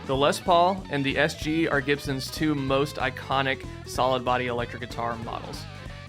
The Les Paul and the SG are Gibson's two most iconic solid body electric guitar models.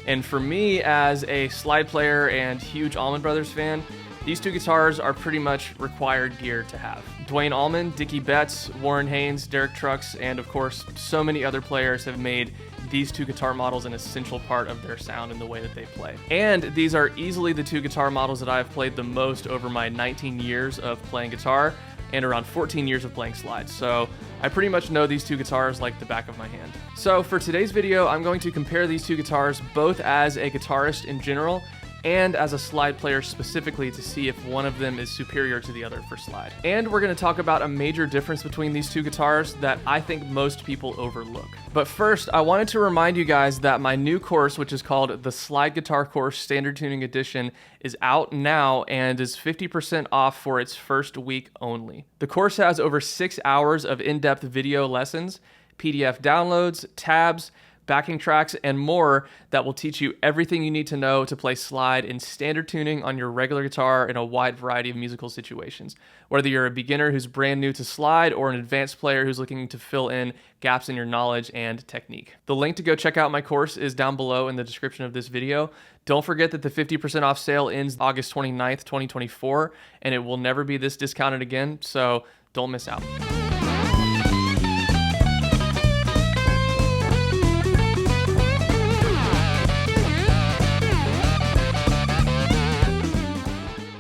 And for me, as a slide player and huge Allman Brothers fan, these two guitars are pretty much required gear to have. Dwayne Allman, Dickie Betts, Warren Haynes, Derek Trucks, and of course, so many other players have made these two guitar models an essential part of their sound and the way that they play. And these are easily the two guitar models that I've played the most over my 19 years of playing guitar and around 14 years of playing slides. So I pretty much know these two guitars like the back of my hand. So for today's video, I'm going to compare these two guitars both as a guitarist in general and as a slide player specifically to see if one of them is superior to the other for slide. And we're going to talk about a major difference between these two guitars that I think most people overlook. But first, I wanted to remind you guys that my new course, which is called the Slide Guitar Course Standard Tuning Edition, is out now and is 50% off for its first week only. The course has over 6 hours of in-depth video lessons, PDF downloads, tabs, backing tracks, and more that will teach you everything you need to know to play slide in standard tuning on your regular guitar in a wide variety of musical situations. Whether you're a beginner who's brand new to slide or an advanced player who's looking to fill in gaps in your knowledge and technique. The link to go check out my course is down below in the description of this video. Don't forget that the 50% off sale ends August 29th, 2024, and it will never be this discounted again, so don't miss out.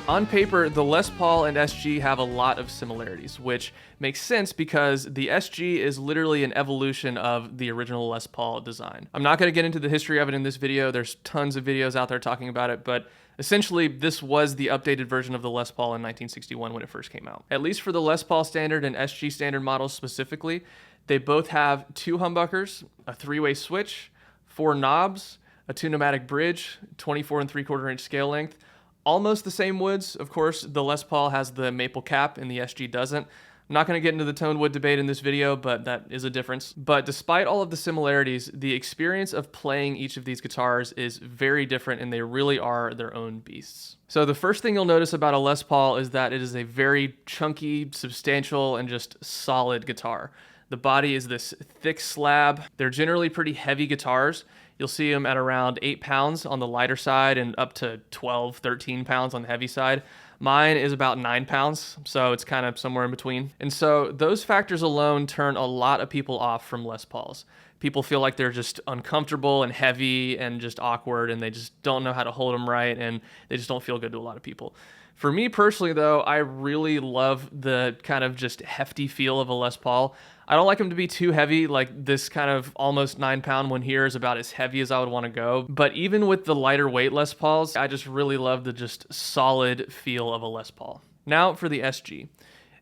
On paper, the Les Paul and SG have a lot of similarities, which makes sense because the SG is literally an evolution of the original Les Paul design. I'm not going to get into the history of it in this video. There's tons of videos out there talking about it, but essentially this was the updated version of the Les Paul in 1961 when it first came out. At least for the Les Paul standard and SG standard models specifically, they both have 2 humbuckers, a 3-way switch, 4 knobs, a 2-pneumatic bridge, 24 3/4 inch scale length. Almost the same woods. Of course, the Les Paul has the maple cap and the SG doesn't. I'm not going to get into the toned wood debate in this video, but that is a difference. But despite all of the similarities, the experience of playing each of these guitars is very different, and they really are their own beasts. So the first thing you'll notice about a Les Paul is that it is a very chunky, substantial, and just solid guitar. The body is this thick slab. They're generally pretty heavy guitars. You'll see them at around 8 pounds on the lighter side and up to 12, 13 pounds on the heavy side. Mine is about 9 pounds, so it's kind of somewhere in between. And so those factors alone turn a lot of people off from Les Pauls. People feel like they're just uncomfortable and heavy and just awkward, and they just don't know how to hold them right, and they just don't feel good to a lot of people. For me personally, though, I really love the kind of just hefty feel of a Les Paul. I don't like them to be too heavy. Like this kind of almost 9-pound one here is about as heavy as I would want to go. But even with the lighter weight Les Pauls, I just really love the just solid feel of a Les Paul. Now for the SG.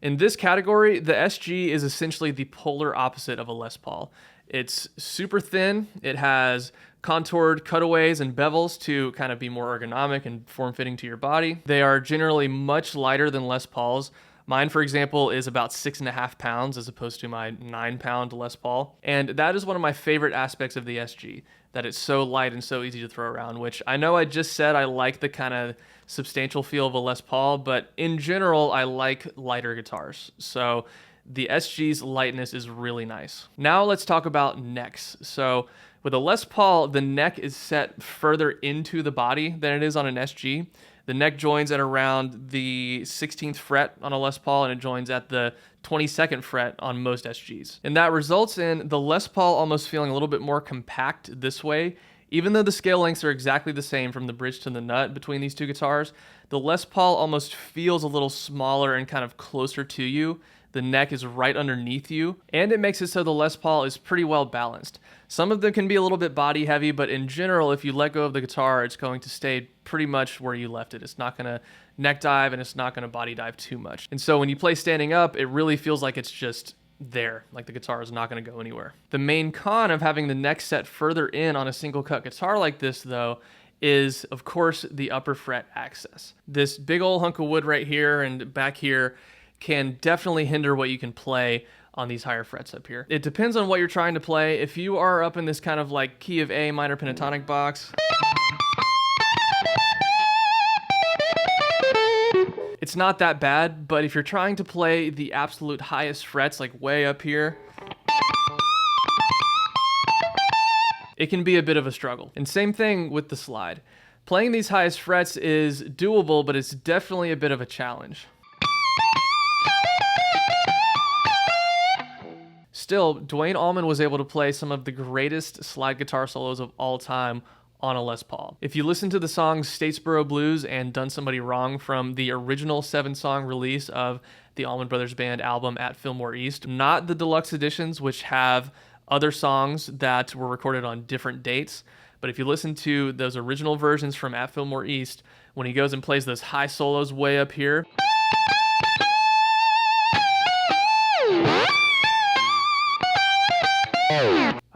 In this category, the SG is essentially the polar opposite of a Les Paul. It's super thin. It has contoured cutaways and bevels to kind of be more ergonomic and form-fitting to your body. They are generally much lighter than Les Pauls. Mine, for example, is about 6.5 pounds as opposed to my 9-pound Les Paul. And that is one of my favorite aspects of the SG, that it's so light and so easy to throw around, which I know I just said I like the kind of substantial feel of a Les Paul, but in general, I like lighter guitars. So the SG's lightness is really nice. Now let's talk about necks. So with a Les Paul, the neck is set further into the body than it is on an SG. The neck joins at around the 16th fret on a Les Paul, and it joins at the 22nd fret on most SGs. And that results in the Les Paul almost feeling a little bit more compact this way. Even though the scale lengths are exactly the same from the bridge to the nut between these two guitars, the Les Paul almost feels a little smaller and kind of closer to you. The neck is right underneath you, and it makes it so the Les Paul is pretty well balanced. Some of them can be a little bit body heavy, but in general, if you let go of the guitar, it's going to stay pretty much where you left it. It's not going to neck dive, and it's not going to body dive too much. And so when you play standing up, it really feels like it's just there, like the guitar is not going to go anywhere. The main con of having the neck set further in on a single cut guitar like this, though, is, of course, the upper fret access. This big old hunk of wood right here and back here can definitely hinder what you can play on these higher frets up here. It depends on what you're trying to play. If you are up in this kind of like key of A minor pentatonic box, it's It's not that bad, but if you're trying to play the absolute highest frets, like way up here, it can be a bit of a struggle. And same thing with the slide. Playing these highest frets is doable, but it's definitely a bit of a challenge. Still, Duane Allman was able to play some of the greatest slide guitar solos of all time on a Les Paul. If you listen to the songs Statesboro Blues and Done Somebody Wrong from the original 7-song release of the Allman Brothers Band album at Fillmore East, not the deluxe editions, which have other songs that were recorded on different dates, but if you listen to those original versions from at Fillmore East, when he goes and plays those high solos way up here,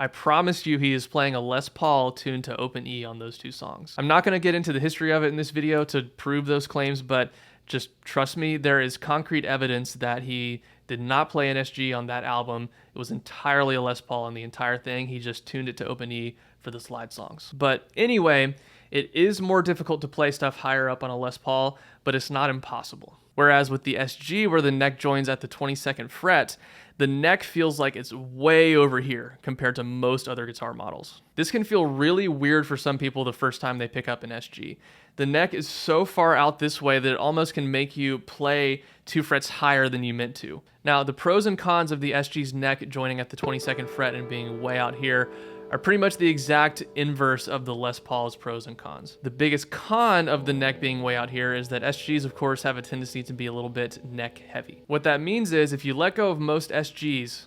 I promise you he is playing a Les Paul tuned to open E on those two songs. I'm not going to get into the history of it in this video to prove those claims, but just trust me, there is concrete evidence that he did not play an SG on that album. It was entirely a Les Paul on the entire thing. He just tuned it to open E for the slide songs. But anyway, it is more difficult to play stuff higher up on a Les Paul, but it's not impossible. Whereas with the SG, where the neck joins at the 22nd fret, the neck feels like it's way over here compared to most other guitar models. This can feel really weird for some people the first time they pick up an SG. The neck is so far out this way that it almost can make you play 2 frets higher than you meant to. Now, the pros and cons of the SG's neck joining at the 22nd fret and being way out here are pretty much the exact inverse of the Les Paul's pros and cons. The biggest con of the neck being way out here is that SGs, of course, have a tendency to be a little bit neck heavy. What that means is if you let go of most SGs,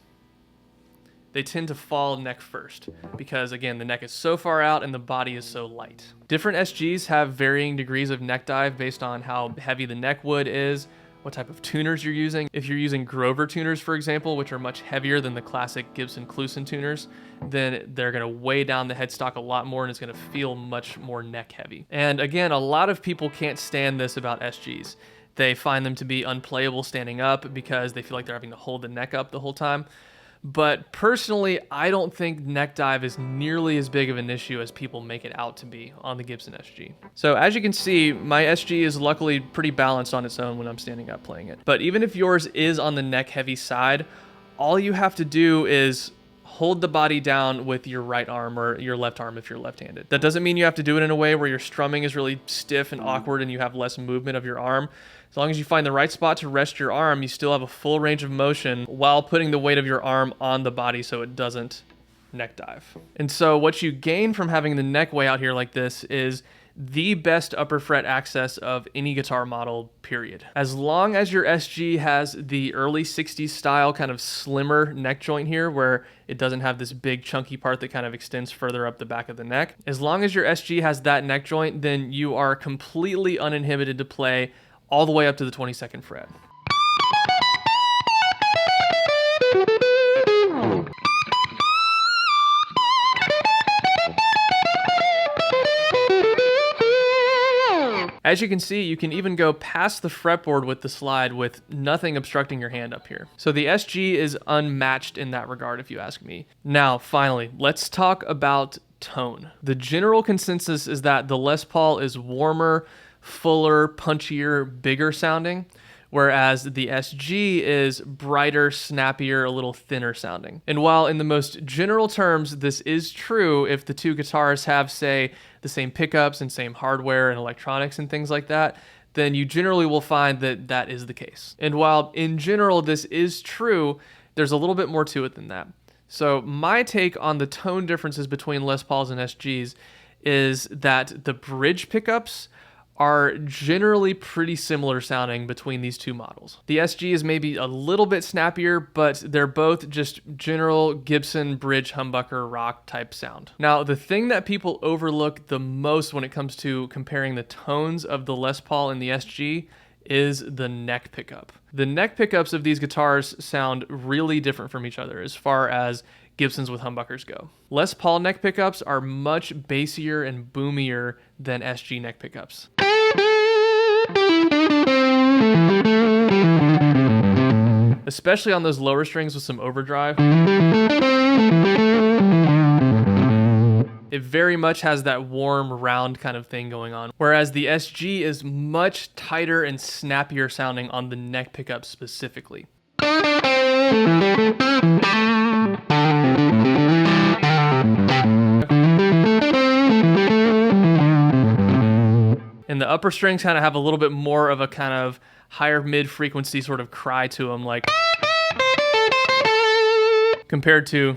they tend to fall neck first because, again, the neck is so far out and the body is so light. Different SGs have varying degrees of neck dive based on how heavy the neck wood is, what type of tuners you're using. If you're using Grover tuners, for example, which are much heavier than the classic Gibson Kluson tuners, then they're gonna weigh down the headstock a lot more and it's gonna feel much more neck heavy. And again, a lot of people can't stand this about SGs. They find them to be unplayable standing up because they feel like they're having to hold the neck up the whole time. But personally, I don't think neck dive is nearly as big of an issue as people make it out to be on the Gibson SG. So as you can see, my SG is luckily pretty balanced on its own when I'm standing up playing it. But even if yours is on the neck heavy side, all you have to do is hold the body down with your right arm or your left arm if you're left-handed. That doesn't mean you have to do it in a way where your strumming is really stiff and awkward and you have less movement of your arm. As long as you find the right spot to rest your arm, you still have a full range of motion while putting the weight of your arm on the body so it doesn't neck dive. And so what you gain from having the neck way out here like this is the best upper fret access of any guitar model, period. As long as your SG has the early 60s style kind of slimmer neck joint here where it doesn't have this big chunky part that kind of extends further up the back of the neck. As long as your SG has that neck joint, then you are completely uninhibited to play all the way up to the 22nd fret. As you can see, you can even go past the fretboard with the slide with nothing obstructing your hand up here. So the SG is unmatched in that regard, if you ask me. Now, finally, let's talk about tone. The general consensus is that the Les Paul is warmer, fuller, punchier, bigger sounding, whereas the SG is brighter, snappier, a little thinner sounding. And while in the most general terms this is true if the two guitars have, say, the same pickups and same hardware and electronics and things like that, then you generally will find that that is the case. And while in general this is true, there's a little bit more to it than that. So my take on the tone differences between Les Pauls and SGs is that the bridge pickups are generally pretty similar sounding between these two models. The SG is maybe a little bit snappier, but they're both just general Gibson bridge humbucker rock type sound. Now, the thing that people overlook the most when it comes to comparing the tones of the Les Paul and the SG is the neck pickup. The neck pickups of these guitars sound really different from each other as far as Gibsons with humbuckers go. Les Paul neck pickups are much bassier and boomier than SG neck pickups. Especially on those lower strings with some overdrive. It very much has that warm, round kind of thing going on, whereas the SG is much tighter and snappier sounding on the neck pickup specifically. And the upper strings kind of have a little bit more of a kind of higher mid frequency sort of cry to them, like compared to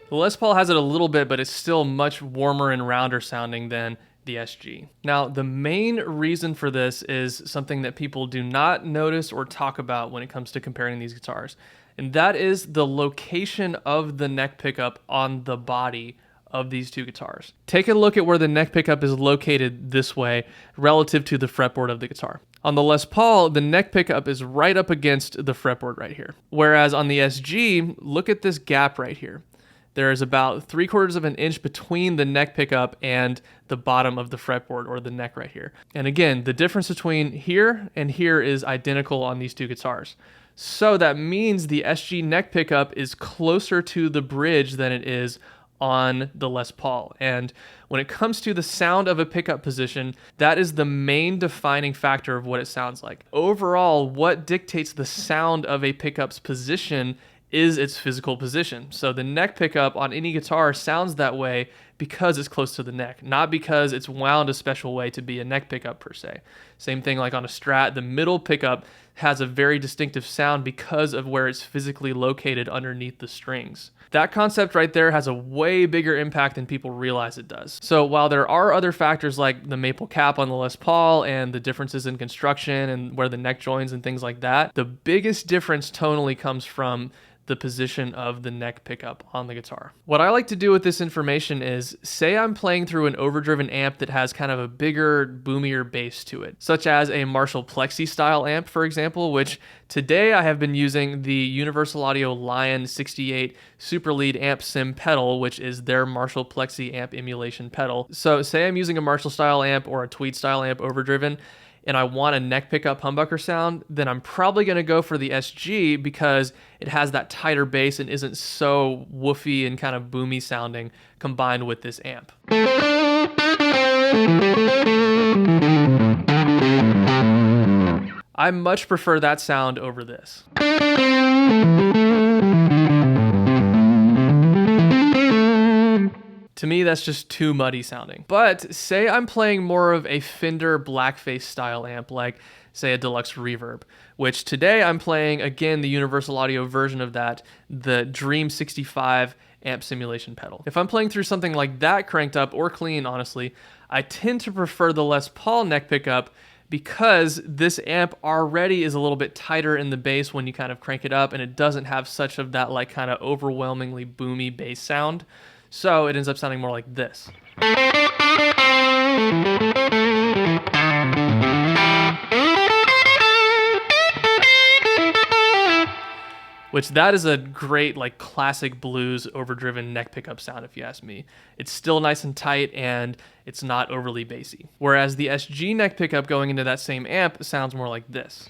the Les Paul has it a little bit, but it's still much warmer and rounder sounding than the SG. Now, the main reason for this is something that people do not notice or talk about when it comes to comparing these guitars, and that is the location of the neck pickup on the body of these two guitars. Take a look at where the neck pickup is located this way relative to the fretboard of the guitar. On the Les Paul, the neck pickup is right up against the fretboard right here. Whereas on the SG, look at this gap right here. There is about 3/4 of an inch between the neck pickup and the bottom of the fretboard, or the neck right here. And again, the difference between here and here is identical on these two guitars. So that means the SG neck pickup is closer to the bridge than it is on the Les Paul. And when it comes to the sound of a pickup position, that is the main defining factor of what it sounds like. Overall, what dictates the sound of a pickup's position is its physical position. So the neck pickup on any guitar sounds that way because it's close to the neck, not because it's wound a special way to be a neck pickup per se. Same thing like on a Strat, the middle pickup has a very distinctive sound because of where it's physically located underneath the strings. That concept right there has a way bigger impact than people realize it does. So while there are other factors like the maple cap on the Les Paul and the differences in construction and where the neck joins and things like that, the biggest difference tonally comes from the position of the neck pickup on the guitar. What I like to do with this information is, say I'm playing through an overdriven amp that has kind of a bigger, boomier bass to it, such as a Marshall Plexi style amp, for example, which today I have been using the Universal Audio Lion 68 Super Lead Amp Sim pedal, which is their Marshall Plexi amp emulation pedal. So say I'm using a Marshall style amp or a Tweed style amp overdriven, and I want a neck pickup humbucker sound, then I'm probably going to go for the SG because it has that tighter bass and isn't so woofy and kind of boomy sounding combined with this amp. I much prefer that sound over this. To me, that's just too muddy sounding. But say I'm playing more of a Fender blackface style amp, like say a Deluxe Reverb, which today I'm playing, again, the Universal Audio version of that, the Dream 65 amp simulation pedal. If I'm playing through something like that cranked up or clean, honestly, I tend to prefer the Les Paul neck pickup because this amp already is a little bit tighter in the bass when you kind of crank it up, and it doesn't have such of that like kind of overwhelmingly boomy bass sound. So it ends up sounding more like this. Which that is a great like classic blues overdriven neck pickup sound if you ask me. It's still nice and tight and it's not overly bassy. Whereas the SG neck pickup going into that same amp sounds more like this.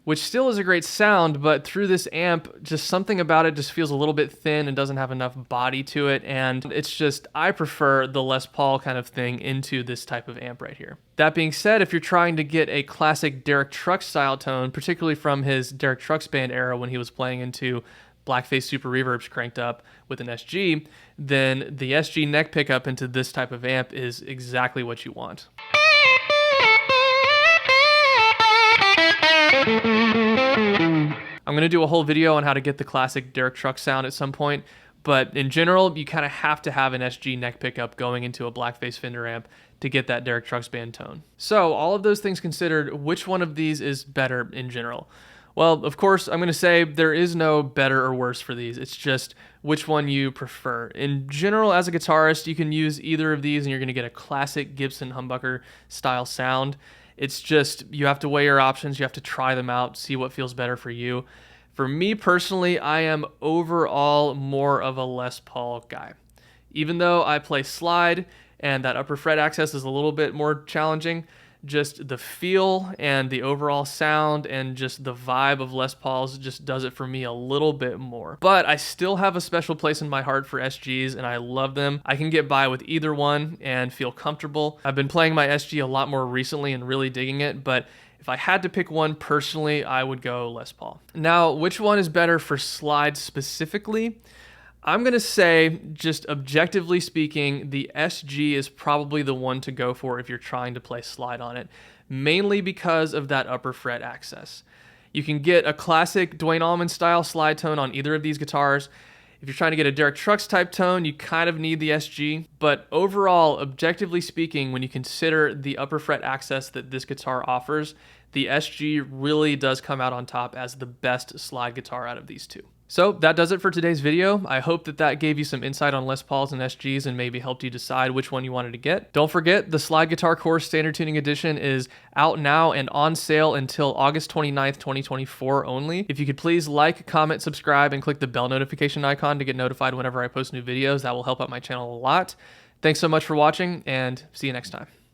Which still is a great sound, but through this amp, just something about it just feels a little bit thin and doesn't have enough body to it, and it's just, I prefer the Les Paul kind of thing into this type of amp right here. That being said, if you're trying to get a classic Derek Trucks style tone, particularly from his Derek Trucks band era when he was playing into blackface super reverbs cranked up with an SG, then the SG neck pickup into this type of amp is exactly what you want. I'm going to do a whole video on how to get the classic Derek Trucks sound at some point, but in general, you kind of have to have an SG neck pickup going into a blackface Fender amp to get that Derek Trucks band tone. So all of those things considered, which one of these is better in general? Well, of course, I'm going to say there is no better or worse for these. It's just which one you prefer. In general, as a guitarist, you can use either of these and you're going to get a classic Gibson humbucker style sound. It's just, you have to weigh your options, you have to try them out, see what feels better for you. For me personally, I am overall more of a Les Paul guy. Even though I play slide and that upper fret access is a little bit more challenging. Just the feel and the overall sound and just the vibe of Les Pauls just does it for me a little bit more. But I still have a special place in my heart for SGs, and I love them. I can get by with either one and feel comfortable. I've been playing my SG a lot more recently and really digging it, but if I had to pick one personally, I would go Les Paul. Now, which one is better for slides specifically? I'm going to say, just objectively speaking, the SG is probably the one to go for if you're trying to play slide on it, mainly because of that upper fret access. You can get a classic Dwayne Allman style slide tone on either of these guitars. If you're trying to get a Derek Trucks type tone, you kind of need the SG. But overall, objectively speaking, when you consider the upper fret access that this guitar offers, the SG really does come out on top as the best slide guitar out of these two. So that does it for today's video. I hope that gave you some insight on Les Pauls and SGs and maybe helped you decide which one you wanted to get. Don't forget, the Slide Guitar Course Standard Tuning Edition is out now and on sale until August 29th, 2024 only. If you could please like, comment, subscribe, and click the bell notification icon to get notified whenever I post new videos, that will help out my channel a lot. Thanks so much for watching, and see you next time.